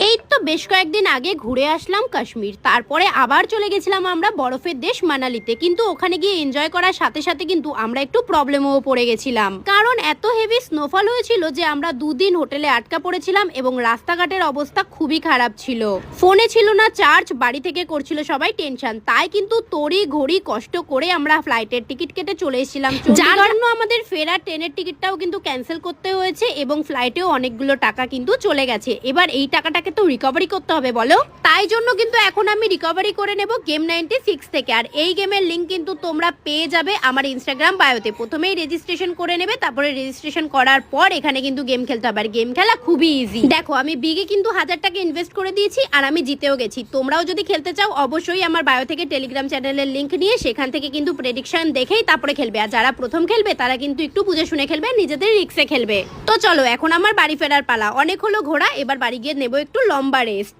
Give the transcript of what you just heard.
এই তো বেশ কয়েকদিন আগে ঘুরে আসলাম কাশ্মীর, তারপরে আবার চলে গেছিলাম আমরা বরফের দেশ মানালিতে। কিন্তু ওখানে গিয়ে এনজয় করার সাথে সাথে কিন্তু আমরা একটু প্রবলেমও পড়ে গেছিলাম, কারণ এত হেভি স্নোফল হয়েছিল যে আমরা দুদিন হোটেলে আটকা পড়েছিলাম এবং রাস্তাঘাটের অবস্থা খুবই খারাপ ছিল। ফোনে ছিল না চার্জ, বাড়ি থেকে করছিল সবাই টেনশন, তাই কিন্তু তড়ি ঘড়ি কষ্ট করে আমরা ফ্লাইটের টিকিট কেটে চলে এসেছিলাম, যার জন্য আমাদের ফেরার ট্রেনের টিকিটটাও কিন্তু ক্যান্সেল করতে হয়েছে এবং ফ্লাইটেও অনেকগুলো টাকা কিন্তু চলে গেছে। এবার এই টাকাটাকে তো রিকভারি করতে হবে বলো, তাই জন্য কিন্তু এখন আমি রিকভারি করে নেব গেম 96 থেকে। আর এই গেমের লিংক কিন্তু তোমরা পেয়ে যাবে আমার ইনস্টাগ্রাম বায়োতে। প্রথমেই রেজিস্ট্রেশন করে নেবে, তারপরে রেজিস্ট্রেশন করার পর এখানে কিন্তু গেম খেলতে হবে। আর গেম খেলা খুবই ইজি। দেখো আমি বিগে কিন্তু 1000 টাকা ইনভেস্ট করে দিয়েছি আর আমি জিতেও গেছি। তোমরাও যদি খেলতে চাও অবশ্যই আমার বায়ো থেকে টেলিগ্রাম চ্যানেলের লিংক নিয়ে সেখান থেকে কিন্তু প্রেডিকশন দেখেই তারপরে খেলবে। আর যারা প্রথম খেলবে তারা কিন্তু একটু বুঝে শুনে খেলবে, নিজেদের রিস্কে খেলবে। তো চলো এখন আমার বাড়ি ফেরার পালা। অনেক হলো ঘোরা, এবার বাড়ি গিয়ে নেবো একটু লম্বা রেস্ট।